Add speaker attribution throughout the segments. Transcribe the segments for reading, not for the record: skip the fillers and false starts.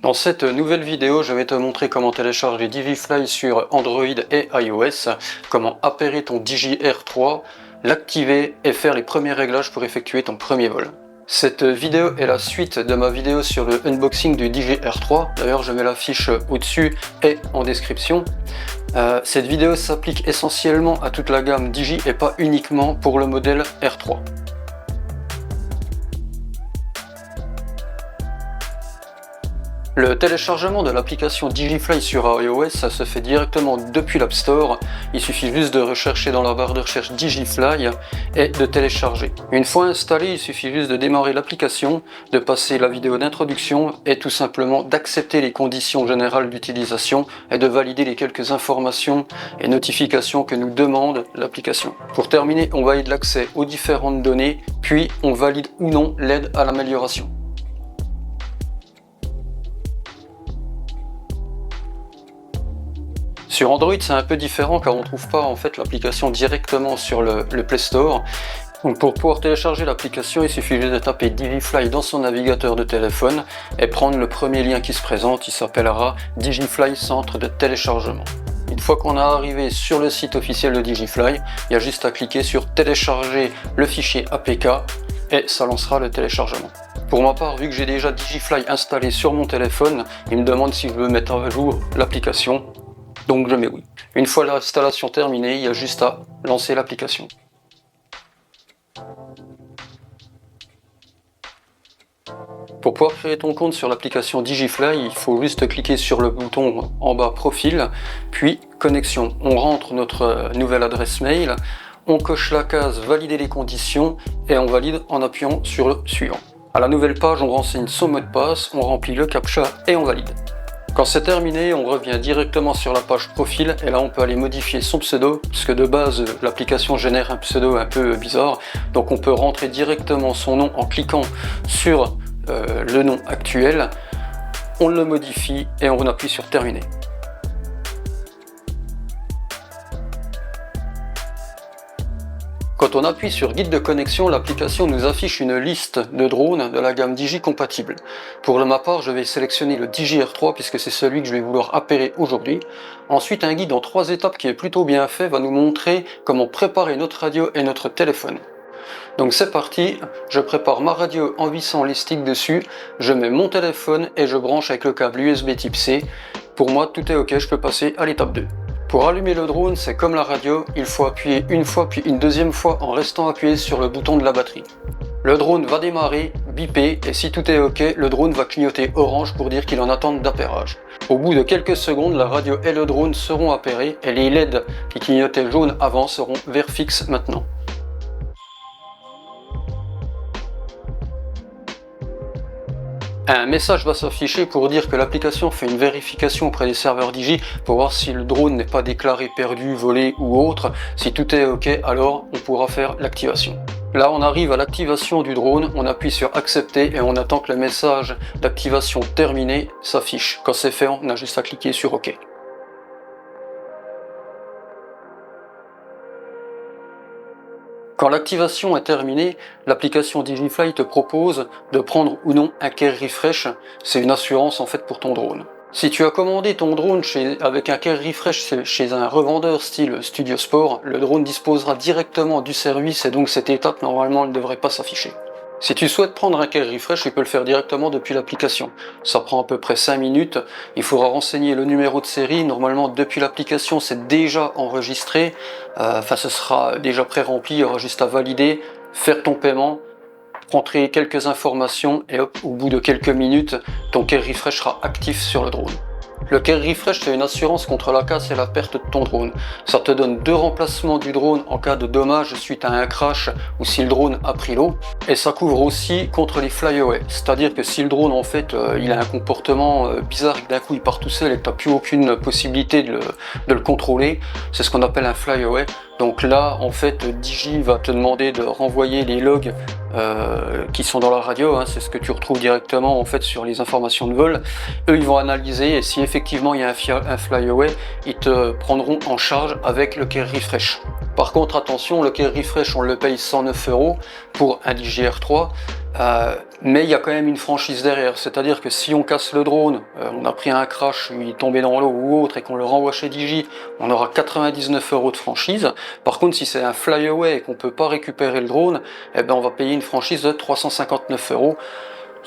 Speaker 1: Dans cette nouvelle vidéo, je vais te montrer comment télécharger Digifly sur Android et iOS, comment appairer ton Digi R3, l'activer et faire les premiers réglages pour effectuer ton premier vol. Cette vidéo est la suite de ma vidéo sur le unboxing du Digi R3, d'ailleurs je mets la fiche au-dessus et en description. Cette vidéo s'applique essentiellement à toute la gamme Digi et pas uniquement pour le modèle R3. Le téléchargement de l'application Digifly sur iOS, ça se fait directement depuis l'App Store. Il suffit juste de rechercher dans la barre de recherche Digifly et de télécharger. Une fois installé, il suffit juste de démarrer l'application, de passer la vidéo d'introduction et tout simplement d'accepter les conditions générales d'utilisation et de valider les quelques informations et notifications que nous demande l'application. Pour terminer, on valide l'accès aux différentes données, puis on valide ou non l'aide à l'amélioration. Sur Android, c'est un peu différent car on ne trouve pas en fait l'application directement sur le Play Store. Donc pour pouvoir télécharger l'application, il suffit juste de taper Digifly dans son navigateur de téléphone et prendre le premier lien qui se présente. Il s'appellera Digifly Centre de téléchargement. Une fois qu'on est arrivé sur le site officiel de Digifly, il y a juste à cliquer sur télécharger le fichier APK et ça lancera le téléchargement. Pour ma part, vu que j'ai déjà Digifly installé sur mon téléphone, il me demande si je veux mettre à jour l'application. Donc je mets oui. Une fois l'installation terminée, il y a juste à lancer l'application. Pour pouvoir créer ton compte sur l'application Digifly, il faut juste cliquer sur le bouton en bas profil, puis connexion. On rentre notre nouvelle adresse mail, on coche la case valider les conditions et on valide en appuyant sur le suivant. À la nouvelle page, on renseigne son mot de passe, on remplit le captcha et on valide. Quand c'est terminé, on revient directement sur la page profil et là on peut aller modifier son pseudo, puisque de base l'application génère un pseudo un peu bizarre, donc on peut rentrer directement son nom en cliquant sur le nom actuel, on le modifie et on appuie sur terminer. Quand on appuie sur guide de connexion, l'application nous affiche une liste de drones de la gamme Digi compatible. Pour ma part, je vais sélectionner le Digi R3 puisque c'est celui que je vais vouloir appairer aujourd'hui. Ensuite, un guide en 3 étapes qui est plutôt bien fait va nous montrer comment préparer notre radio et notre téléphone. Donc c'est parti, je prépare ma radio en vissant les sticks dessus, je mets mon téléphone et je branche avec le câble USB type C. Pour moi, tout est ok, je peux passer à l'étape 2. Pour allumer le drone, c'est comme la radio, il faut appuyer une fois puis une deuxième fois en restant appuyé sur le bouton de la batterie. Le drone va démarrer, biper, et si tout est ok, le drone va clignoter orange pour dire qu'il en attend d'appairage. Au bout de quelques secondes, la radio et le drone seront appairés et les LED qui clignotaient jaune avant seront vert fixe maintenant. Un message va s'afficher pour dire que l'application fait une vérification auprès des serveurs Digi pour voir si le drone n'est pas déclaré perdu, volé ou autre. Si tout est ok, alors on pourra faire l'activation. Là, on arrive à l'activation du drone, on appuie sur accepter et on attend que le message d'activation terminé s'affiche. Quand c'est fait, on a juste à cliquer sur ok. Quand l'activation est terminée, l'application Digifly te propose de prendre ou non un Care Refresh. C'est une assurance en fait pour ton drone. Si tu as commandé ton drone avec un Care Refresh chez un revendeur style Studio Sport, le drone disposera directement du service et donc cette étape normalement ne devrait pas s'afficher. Si tu souhaites prendre un Care Refresh, tu peux le faire directement depuis l'application. Ça prend à peu près 5 minutes. Il faudra renseigner le numéro de série. Normalement, depuis l'application, c'est déjà enregistré. Ce sera déjà pré-rempli. Il y aura juste à valider, faire ton paiement, rentrer quelques informations et hop, au bout de quelques minutes, ton Care Refresh sera actif sur le drone. Le Care Refresh, c'est une assurance contre la casse et la perte de ton drone. Ça te donne 2 remplacements du drone en cas de dommage suite à un crash ou si le drone a pris l'eau. Et ça couvre aussi contre les flyaway. C'est-à-dire que si le drone en fait il a un comportement bizarre et que d'un coup il part tout seul et que tu n'as plus aucune possibilité de le contrôler, c'est ce qu'on appelle un flyaway. Donc là en fait Digi va te demander de renvoyer les logs qui sont dans la radio, c'est ce que tu retrouves directement en fait sur les informations de vol. Eux ils vont analyser et si effectivement il y a un flyaway, ils te prendront en charge avec le Care Refresh. Par contre attention, le Care Refresh on le paye 109 € pour un Digi R3. mais il y a quand même une franchise derrière, c'est-à-dire que si on casse le drone, on a pris un crash, il est tombé dans l'eau ou autre et qu'on le renvoie chez Digi, on aura 99 € de franchise. Par contre, si c'est un flyaway et qu'on peut pas récupérer le drone, eh ben on va payer une franchise de 359 €.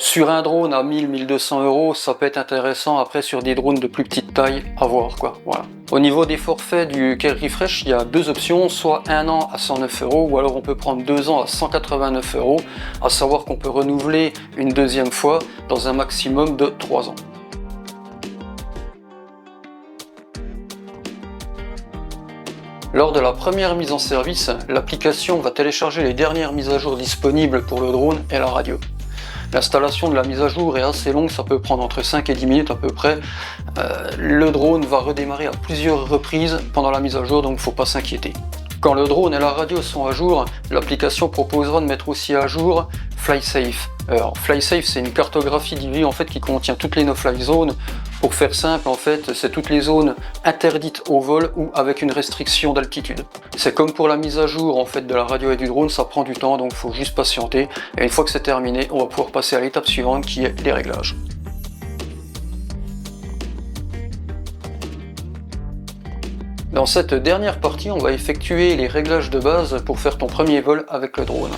Speaker 1: Sur un drone à 1000-1200 €, ça peut être intéressant après sur des drones de plus petite taille à voir quoi. Voilà. Au niveau des forfaits du Care Refresh, il y a deux options, soit 1 an à 109 € ou alors on peut prendre 2 ans à 189 €, à savoir qu'on peut renouveler une deuxième fois dans un maximum de 3 ans. Lors de la première mise en service, l'application va télécharger les dernières mises à jour disponibles pour le drone et la radio. L'installation de la mise à jour est assez longue, ça peut prendre entre 5 et 10 minutes à peu près. Le drone va redémarrer à plusieurs reprises pendant la mise à jour, donc il ne faut pas s'inquiéter. Quand le drone et la radio sont à jour, l'application proposera de mettre aussi à jour FlySafe. Alors, FlySafe, c'est une cartographie d'IV en fait qui contient toutes les no-fly zones. Pour faire simple, en fait, c'est toutes les zones interdites au vol ou avec une restriction d'altitude. C'est comme pour la mise à jour en fait de la radio et du drone, ça prend du temps, donc il faut juste patienter. Et une fois que c'est terminé, on va pouvoir passer à l'étape suivante qui est les réglages. Dans cette dernière partie, on va effectuer les réglages de base pour faire ton premier vol avec le drone.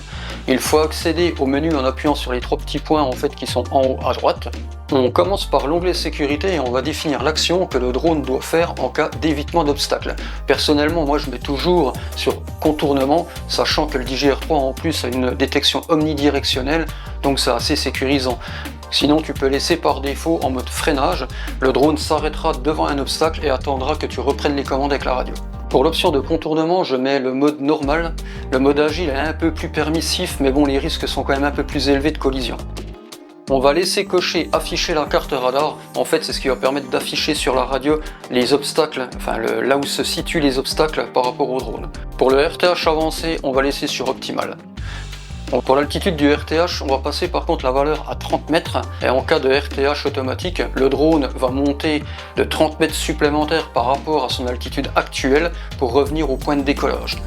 Speaker 1: Il faut accéder au menu en appuyant sur les trois petits points en fait qui sont en haut à droite. On commence par l'onglet sécurité et on va définir l'action que le drone doit faire en cas d'évitement d'obstacles. Personnellement, moi je mets toujours sur contournement, sachant que le DJI-R3 en plus a une détection omnidirectionnelle, donc c'est assez sécurisant. Sinon tu peux laisser par défaut en mode freinage, le drone s'arrêtera devant un obstacle et attendra que tu reprennes les commandes avec la radio. Pour l'option de contournement, je mets le mode normal. Le mode agile est un peu plus permissif, mais bon, les risques sont quand même un peu plus élevés de collision. On va laisser cocher afficher la carte radar. En fait, c'est ce qui va permettre d'afficher sur la radio les obstacles, enfin là où se situent les obstacles par rapport au drone. Pour le RTH avancé, on va laisser sur optimal. Donc pour l'altitude du RTH, on va passer par contre la valeur à 30 mètres et en cas de RTH automatique, le drone va monter de 30 mètres supplémentaires par rapport à son altitude actuelle pour revenir au point de décollage.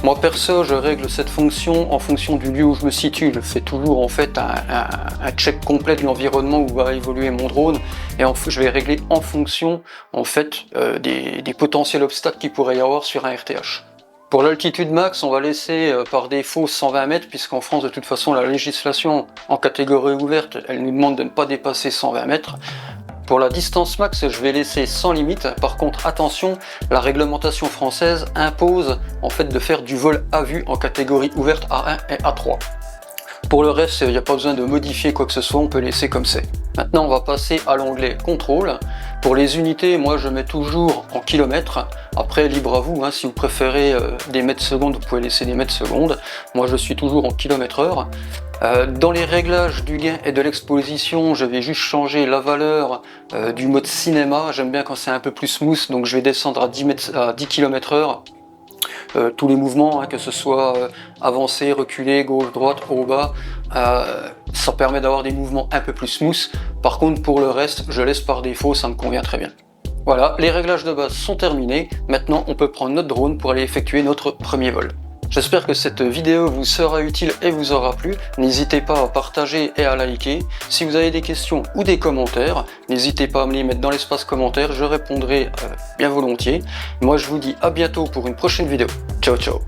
Speaker 1: Moi perso, je règle cette fonction en fonction du lieu où je me situe. Je fais toujours en fait un check complet de l'environnement où va évoluer mon drone et je vais régler en fonction en fait des potentiels obstacles qu'il pourrait y avoir sur un RTH. Pour l'altitude max, on va laisser par défaut 120 mètres, puisqu'en France, de toute façon, la législation en catégorie ouverte, elle nous demande de ne pas dépasser 120 mètres. Pour la distance max, je vais laisser sans limite. Par contre, attention, la réglementation française impose en fait de faire du vol à vue en catégorie ouverte A1 et A3. Pour le reste, il n'y a pas besoin de modifier quoi que ce soit, on peut laisser comme c'est. Maintenant, on va passer à l'onglet contrôle. Pour les unités, moi je mets toujours en kilomètres. Après, libre à vous, hein, si vous préférez des mètres secondes, vous pouvez laisser des mètres secondes. Moi je suis toujours en kilomètres heure. Dans les réglages du gain et de l'exposition, je vais juste changer la valeur du mode cinéma. J'aime bien quand c'est un peu plus smooth, donc je vais descendre à 10 km/h. Tous les mouvements, hein, que ce soit avancer, reculer, gauche, droite, haut, bas, ça permet d'avoir des mouvements un peu plus smooth. Par contre, pour le reste, je laisse par défaut, ça me convient très bien. Voilà, les réglages de base sont terminés. Maintenant, on peut prendre notre drone pour aller effectuer notre premier vol. J'espère que cette vidéo vous sera utile et vous aura plu. N'hésitez pas à partager et à liker. Si vous avez des questions ou des commentaires, n'hésitez pas à me les mettre dans l'espace commentaire, je répondrai bien volontiers. Moi je vous dis à bientôt pour une prochaine vidéo. Ciao ciao.